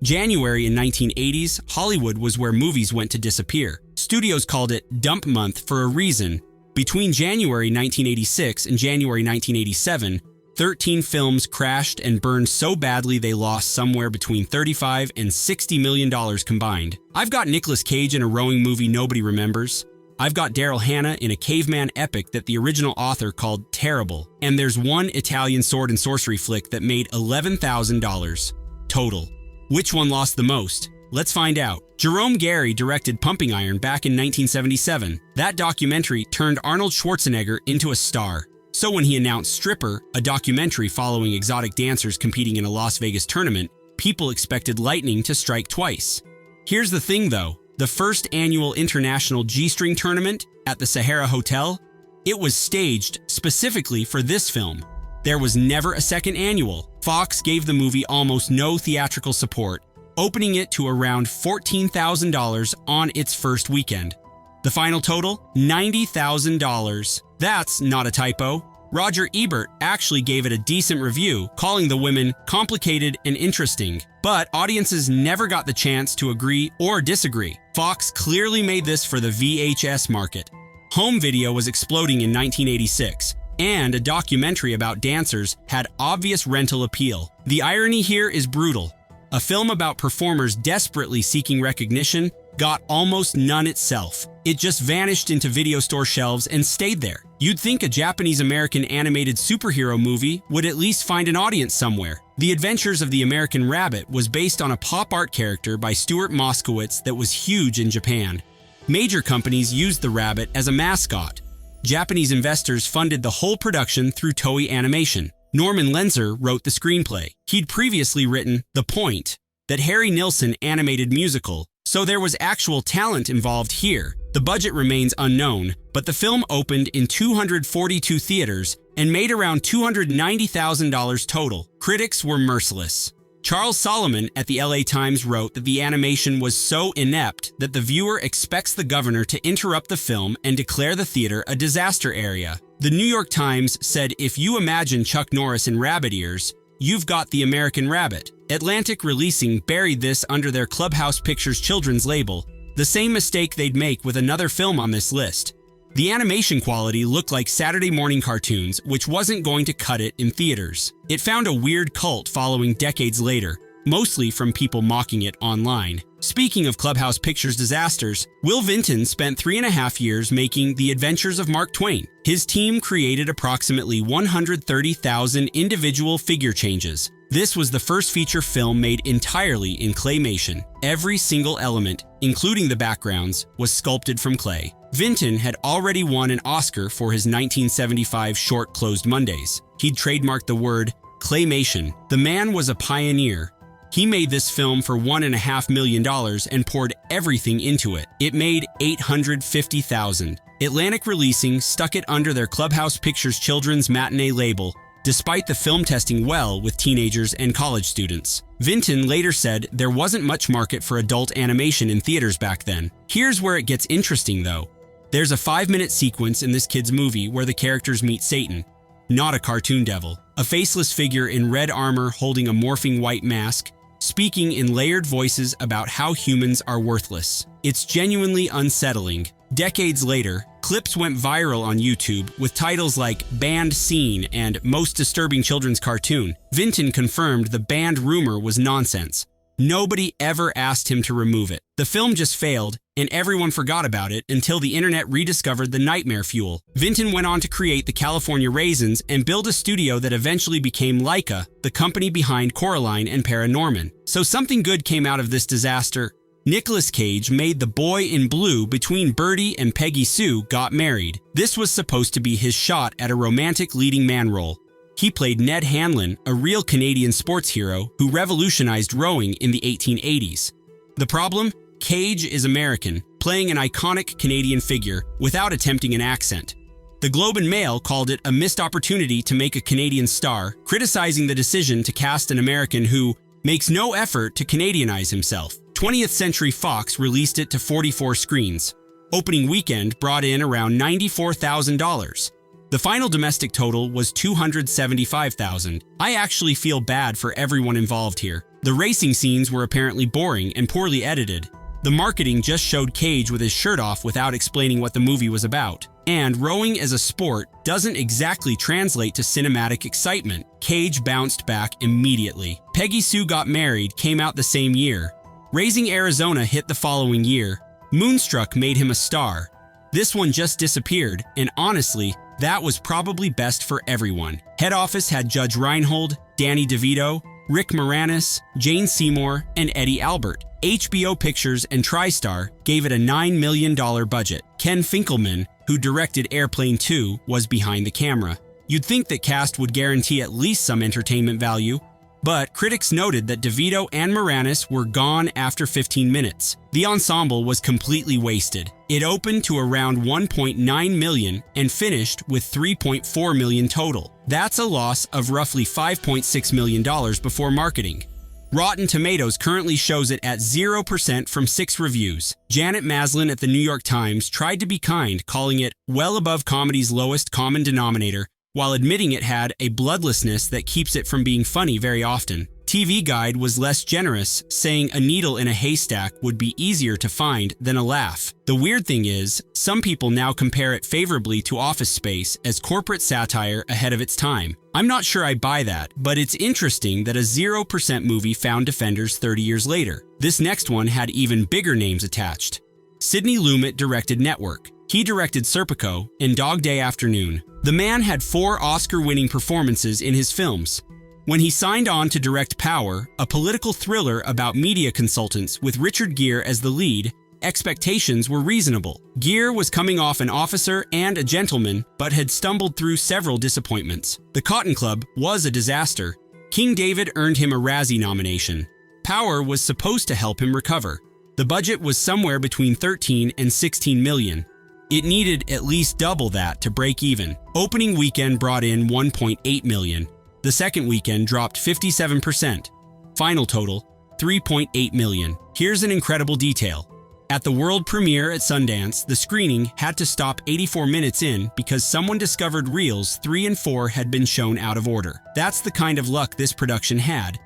January in 1980s, Hollywood was where movies went to disappear. Studios called it dump month for a reason. Between January 1986 and January 1987, 13 films crashed and burned so badly they lost somewhere between $35 and $60 million combined. I've got Nicolas Cage in a rowing movie nobody remembers. I've got Daryl Hannah in a caveman epic that the original author called terrible. And there's one Italian sword and sorcery flick that made $11,000 total. Which one lost the most? Let's find out. Jerome Gary directed Pumping Iron back in 1977. That documentary turned Arnold Schwarzenegger into a star. So when he announced Stripper, a documentary following exotic dancers competing in a Las Vegas tournament, people expected lightning to strike twice. Here's the thing though, the first annual international G-string tournament at the Sahara Hotel, it was staged specifically for this film. There was never a second annual. Fox gave the movie almost no theatrical support, opening it to around $14,000 on its first weekend. The final total? $90,000. That's not a typo. Roger Ebert actually gave it a decent review, calling the women complicated and interesting. But audiences never got the chance to agree or disagree. Fox clearly made this for the VHS market. Home video was exploding in 1986, and a documentary about dancers had obvious rental appeal. The irony here is brutal. A film about performers desperately seeking recognition got almost none itself. It just vanished into video store shelves and stayed there. You'd think a Japanese-American animated superhero movie would at least find an audience somewhere. The Adventures of the American Rabbit was based on a pop art character by Stuart Moskowitz that was huge in Japan. Major companies used the rabbit as a mascot. Japanese investors funded the whole production through Toei Animation. Norman Lenzer wrote the screenplay. He'd previously written The Point, that Harry Nilsson animated musical, so there was actual talent involved here. The budget remains unknown, but the film opened in 242 theaters and made around $290,000 total. Critics were merciless. Charles Solomon at the LA Times wrote that the animation was so inept that the viewer expects the governor to interrupt the film and declare the theater a disaster area. The New York Times said if you imagine Chuck Norris in rabbit ears, you've got the American Rabbit. Atlantic Releasing buried this under their Clubhouse Pictures children's label, the same mistake they'd make with another film on this list. The animation quality looked like Saturday morning cartoons, which wasn't going to cut it in theaters. It found a weird cult following decades later, mostly from people mocking it online. Speaking of Clubhouse Pictures disasters, Will Vinton spent 3.5 years making The Adventures of Mark Twain. His team created approximately 130,000 individual figure changes. This was the first feature film made entirely in claymation. Every single element, including the backgrounds, was sculpted from clay. Vinton had already won an Oscar for his 1975 short Closed Mondays. He'd trademarked the word claymation. The man was a pioneer. He made this film for $1.5 million and poured everything into it. It made $850,000. Atlantic Releasing stuck it under their Clubhouse Pictures children's matinee label, despite the film testing well with teenagers and college students. Vinton later said there wasn't much market for adult animation in theaters back then. Here's where it gets interesting though. There's a 5-minute sequence in this kid's movie where the characters meet Satan, not a cartoon devil, a faceless figure in red armor holding a morphing white mask, speaking in layered voices about how humans are worthless. It's genuinely unsettling. Decades later, clips went viral on YouTube with titles like Banned Scene and Most Disturbing Children's Cartoon. Vinton confirmed the banned rumor was nonsense. Nobody ever asked him to remove it. The film just failed, and everyone forgot about it until the internet rediscovered the nightmare fuel. Vinton went on to create the California Raisins and build a studio that eventually became Laika, the company behind Coraline and Paranorman. So something good came out of this disaster. Nicolas Cage made The Boy in Blue between Birdie and Peggy Sue Got Married. This was supposed to be his shot at a romantic leading man role. He played Ned Hanlon, a real Canadian sports hero who revolutionized rowing in the 1880s. The problem? Cage is American, playing an iconic Canadian figure without attempting an accent. The Globe and Mail called it a missed opportunity to make a Canadian star, criticizing the decision to cast an American who makes no effort to Canadianize himself. 20th Century Fox released it to 44 screens. Opening weekend brought in around $94,000. The final domestic total was $275,000. I actually feel bad for everyone involved here. The racing scenes were apparently boring and poorly edited. The marketing just showed Cage with his shirt off without explaining what the movie was about. And rowing as a sport doesn't exactly translate to cinematic excitement. Cage bounced back immediately. Peggy Sue Got Married came out the same year. Raising Arizona hit the following year. Moonstruck made him a star. This one just disappeared, and honestly, that was probably best for everyone. Head Office had Judge Reinhold, Danny DeVito, Rick Moranis, Jane Seymour, and Eddie Albert. HBO Pictures and TriStar gave it a $9 million budget. Ken Finkelman, who directed Airplane 2, was behind the camera. You'd think that cast would guarantee at least some entertainment value, but critics noted that DeVito and Moranis were gone after 15 minutes. The ensemble was completely wasted. It opened to around $1.9 million and finished with $3.4 million total. That's a loss of roughly $5.6 million before marketing. Rotten Tomatoes currently shows it at 0% from 6 reviews. Janet Maslin at the New York Times tried to be kind, calling it well above comedy's lowest common denominator, while admitting it had a bloodlessness that keeps it from being funny very often. TV Guide was less generous, saying a needle in a haystack would be easier to find than a laugh. The weird thing is, some people now compare it favorably to Office Space as corporate satire ahead of its time. I'm not sure I buy that, but it's interesting that a 0% movie found defenders 30 years later. This next one had even bigger names attached. Sidney Lumet directed Network. He directed Serpico and Dog Day Afternoon. The man had 4 Oscar-winning performances in his films. When he signed on to direct Power, a political thriller about media consultants with Richard Gere as the lead, expectations were reasonable. Gere was coming off an officer and a gentleman, but had stumbled through several disappointments. The Cotton Club was a disaster. King David earned him a Razzie nomination. Power was supposed to help him recover. The budget was somewhere between 13 and 16 million. It needed at least double that to break even. Opening weekend brought in 1.8 million. The second weekend dropped 57%. Final total, 3.8 million. Here's an incredible detail. At the world premiere at Sundance, the screening had to stop 84 minutes in because someone discovered reels 3 and 4 had been shown out of order. That's the kind of luck this production had.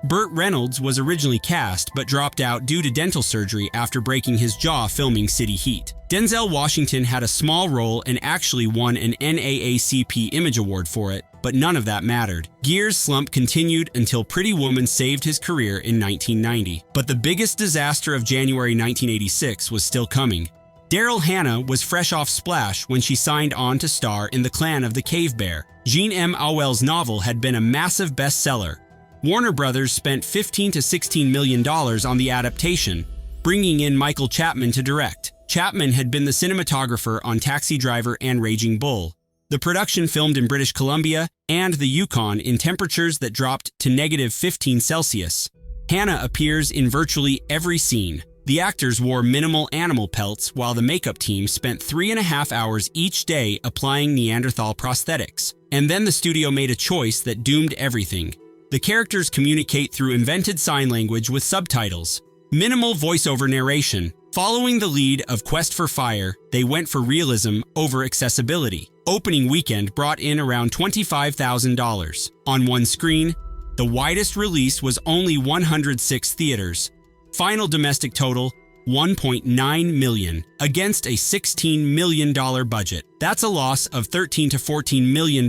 Burt Reynolds was originally cast but dropped out due to dental surgery after breaking his jaw filming City Heat. Denzel Washington had a small role and actually won an NAACP Image Award for it, but none of that mattered. Gere's slump continued until Pretty Woman saved his career in 1990. But the biggest disaster of January 1986 was still coming. Daryl Hannah was fresh off Splash when she signed on to star in The Clan of the Cave Bear. Jean M. Auel's novel had been a massive bestseller. Warner Brothers spent $15 to $16 million on the adaptation, bringing in Michael Chapman to direct. Chapman had been the cinematographer on Taxi Driver and Raging Bull. The production filmed in British Columbia and the Yukon in temperatures that dropped to -15 Celsius. Hannah appears in virtually every scene. The actors wore minimal animal pelts while the makeup team spent 3.5 hours each day applying Neanderthal prosthetics. And then the studio made a choice that doomed everything. The characters communicate through invented sign language with subtitles. Minimal voiceover narration. Following the lead of Quest for Fire, they went for realism over accessibility. Opening weekend brought in around $25,000. On one screen, the widest release was only 106 theaters. Final domestic total, $1.9 million, against a $16 million budget. That's a loss of $13 to $14 million,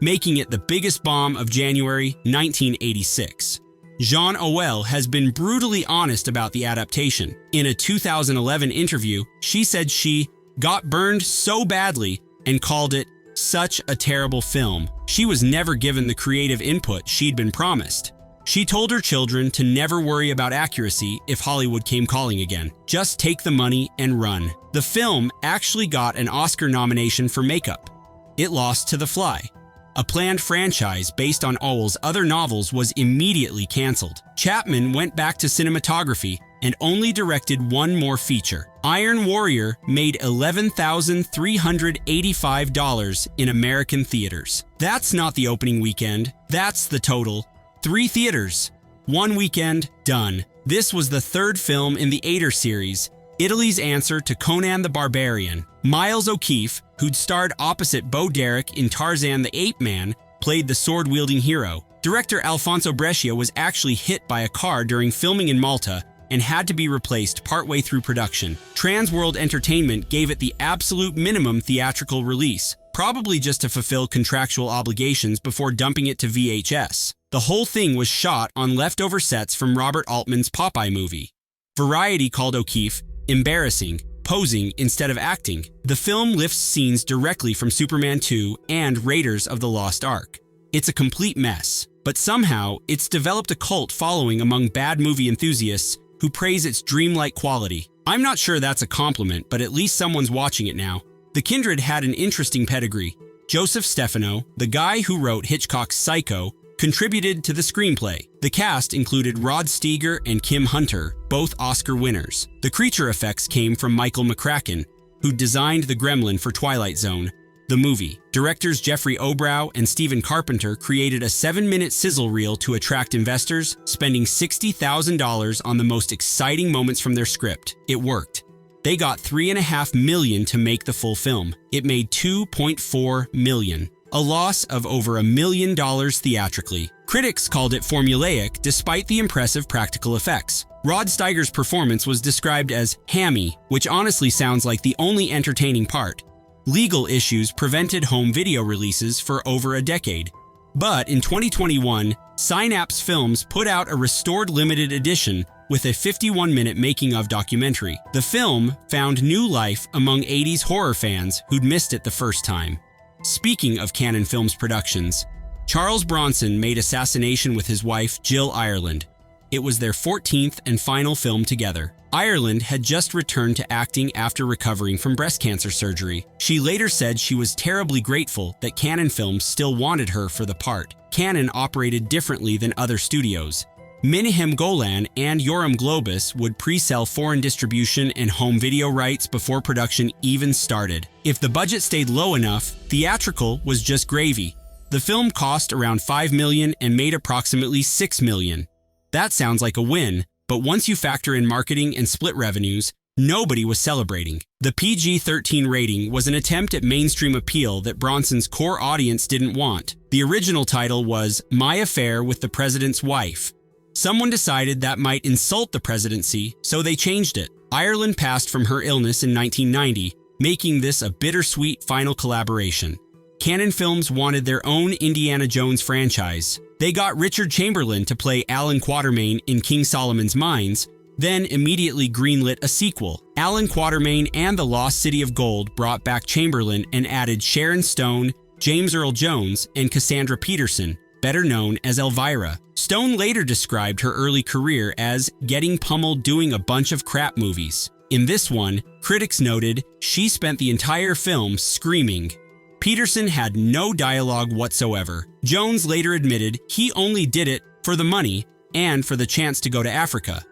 making it the biggest bomb of January 1986. Jean Auel has been brutally honest about the adaptation. In a 2011 interview, she said she got burned so badly and called it such a terrible film. She was never given the creative input she'd been promised. She told her children to never worry about accuracy if Hollywood came calling again. Just take the money and run. The film actually got an Oscar nomination for makeup. It lost to The Fly. A planned franchise based on Auel's other novels was immediately canceled. Chapman went back to cinematography and only directed one more feature. Iron Warrior made $11,385 in American theaters. That's not the opening weekend, that's the total. 3 theaters, 1 weekend, done. This was the 3rd film in the Ader series. Italy's answer to Conan the Barbarian. Miles O'Keefe, who'd starred opposite Bo Derek in Tarzan the Ape Man, played the sword-wielding hero. Director Alfonso Brescia was actually hit by a car during filming in Malta and had to be replaced partway through production. Transworld Entertainment gave it the absolute minimum theatrical release, probably just to fulfill contractual obligations before dumping it to VHS. The whole thing was shot on leftover sets from Robert Altman's Popeye movie. Variety called O'Keefe embarrassing, posing instead of acting. The film lifts scenes directly from Superman 2 and Raiders of the Lost Ark. It's a complete mess, but somehow it's developed a cult following among bad movie enthusiasts who praise its dreamlike quality. I'm not sure that's a compliment, but at least someone's watching it now. The Kindred had an interesting pedigree. Joseph Stefano, the guy who wrote Hitchcock's Psycho, contributed to the screenplay. The cast included Rod Steiger and Kim Hunter, both Oscar winners. The creature effects came from Michael McCracken, who designed the gremlin for Twilight Zone, the movie. Directors Jeffrey Obrow and Stephen Carpenter created a 7-minute sizzle reel to attract investors, spending $60,000 on the most exciting moments from their script. It worked. They got $3.5 million to make the full film. It made $2.4 million, a loss of over $1 million theatrically. Critics called it formulaic despite the impressive practical effects. Rod Steiger's performance was described as hammy, which honestly sounds like the only entertaining part. Legal issues prevented home video releases for over a decade. But in 2021, Synapse Films put out a restored limited edition with a 51-minute making-of documentary. The film found new life among 80s horror fans who'd missed it the first time. Speaking of Cannon Films productions, Charles Bronson made Assassination with his wife, Jill Ireland. It was their 14th and final film together. Ireland had just returned to acting after recovering from breast cancer surgery. She later said she was terribly grateful that Cannon Films still wanted her for the part. Cannon operated differently than other studios. Menahem Golan and Yoram Globus would pre-sell foreign distribution and home video rights before production even started. If the budget stayed low enough, theatrical was just gravy. The film cost around $5 million and made approximately $6 million. That sounds like a win, but once you factor in marketing and split revenues, nobody was celebrating. The PG-13 rating was an attempt at mainstream appeal that Bronson's core audience didn't want. The original title was My Affair with the President's Wife. Someone decided that might insult the presidency, so they changed it. Ireland passed from her illness in 1990, making this a bittersweet final collaboration. Cannon Films wanted their own Indiana Jones franchise. They got Richard Chamberlain to play Allan Quatermain in King Solomon's Mines, then immediately greenlit a sequel. Allan Quatermain and the Lost City of Gold brought back Chamberlain and added Sharon Stone, James Earl Jones, and Cassandra Peterson, better known as Elvira. Stone later described her early career as getting pummeled doing a bunch of crap movies. In this one, critics noted she spent the entire film screaming. Peterson had no dialogue whatsoever. Jones later admitted he only did it for the money and for the chance to go to Africa.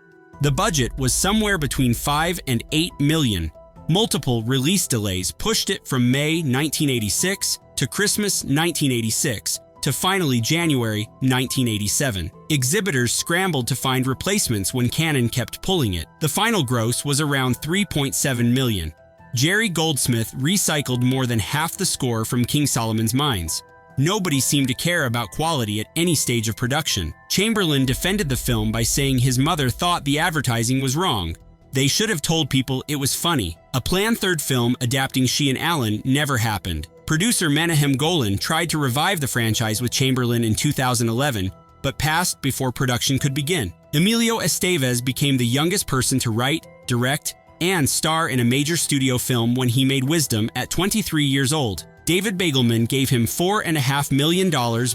The budget was somewhere between $5 and $8 million. Multiple release delays pushed it from May 1986 to Christmas 1986 to finally January 1987. Exhibitors scrambled to find replacements when Cannon kept pulling it. The final gross was around $3.7 million. Jerry Goldsmith recycled more than half the score from King Solomon's Mines. Nobody seemed to care about quality at any stage of production. Chamberlain defended the film by saying his mother thought the advertising was wrong. They should have told people it was funny. A planned third film adapting She and Allan never happened. Producer Menahem Golan tried to revive the franchise with Chamberlain in 2011, but passed before production could begin. Emilio Estevez became the youngest person to write, direct, and star in a major studio film when he made Wisdom at 23 years old. David Begelman gave him $4.5 million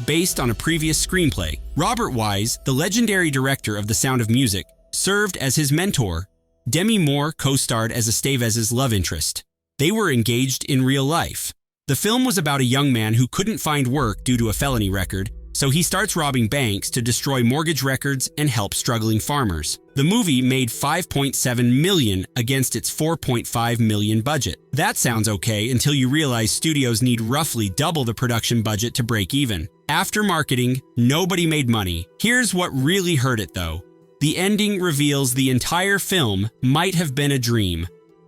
based on a previous screenplay. Robert Wise, the legendary director of The Sound of Music, served as his mentor. Demi Moore co-starred as Estevez's love interest. They were engaged in real life. The film was about a young man who couldn't find work due to a felony record, so he starts robbing banks to destroy mortgage records and help struggling farmers. The movie made $5.7 million against its $4.5 million budget. That sounds okay until you realize studios need roughly double the production budget to break even. After marketing, nobody made money. Here's what really hurt it though. The ending reveals the entire film might have been a dream.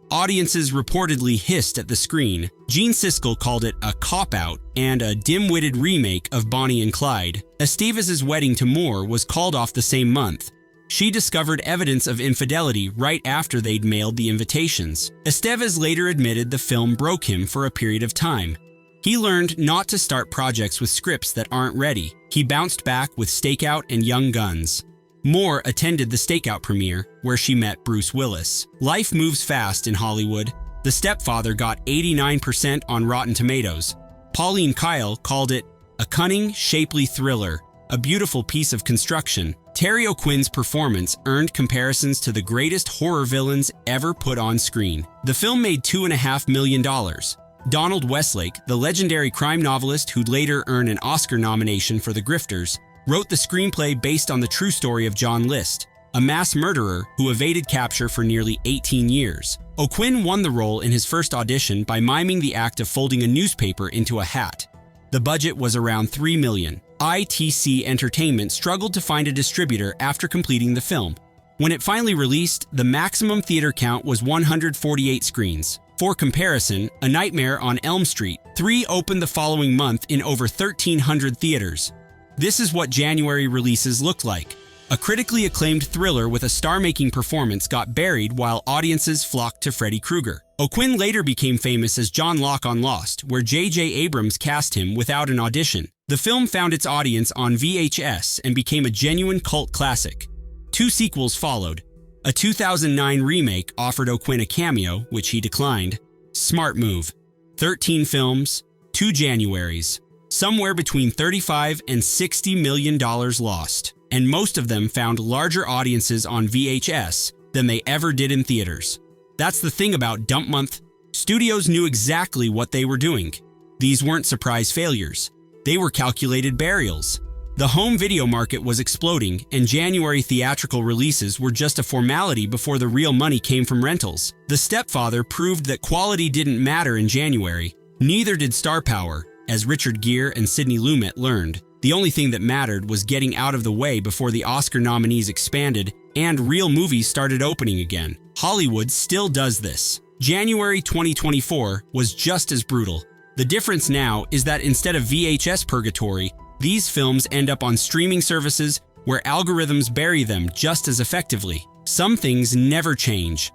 Audiences reportedly hissed at the screen. Gene Siskel called it a cop-out and a dim-witted remake of Bonnie and Clyde. Estevez's wedding to Moore was called off the same month. She discovered evidence of infidelity right after they'd mailed the invitations. Estevez later admitted the film broke him for a period of time. He learned not to start projects with scripts that aren't ready. He bounced back with Stakeout and Young Guns. Moore attended the Stakeout premiere, where she met Bruce Willis. Life moves fast in Hollywood. The Stepfather got 89% on Rotten Tomatoes. Pauline Kael called it a cunning, shapely thriller, a beautiful piece of construction. Terry O'Quinn's performance earned comparisons to the greatest horror villains ever put on screen. The film made $2.5 million. Donald Westlake, the legendary crime novelist who'd later earn an Oscar nomination for The Grifters, wrote the screenplay based on the true story of John List, a mass murderer who evaded capture for nearly 18 years. O'Quinn won the role in his first audition by miming the act of folding a newspaper into a hat. The budget was around $3 million. ITC Entertainment struggled to find a distributor after completing the film. When it finally released, the maximum theater count was 148 screens. For comparison, A Nightmare on Elm Street 3 opened the following month in over 1,300 theaters. This is what January releases looked like. A critically acclaimed thriller with a star-making performance got buried while audiences flocked to Freddy Krueger. O'Quinn later became famous as John Locke on Lost, where J.J. Abrams cast him without an audition. The film found its audience on VHS and became a genuine cult classic. 2 sequels followed. A 2009 remake offered O'Quinn a cameo, which he declined. Smart move. 13 films, 2 Januaries. Somewhere between $35 and $60 million lost. And most of them found larger audiences on VHS than they ever did in theaters. That's the thing about Dump Month. Studios knew exactly what they were doing. These weren't surprise failures. They were calculated burials. The home video market was exploding, and January theatrical releases were just a formality before the real money came from rentals. The Stepfather proved that quality didn't matter in January. Neither did star power, as Richard Gere and Sidney Lumet learned. The only thing that mattered was getting out of the way before the Oscar nominees expanded and real movies started opening again. Hollywood still does this. January 2024 was just as brutal. The difference now is that instead of VHS purgatory, these films end up on streaming services where algorithms bury them just as effectively. Some things never change.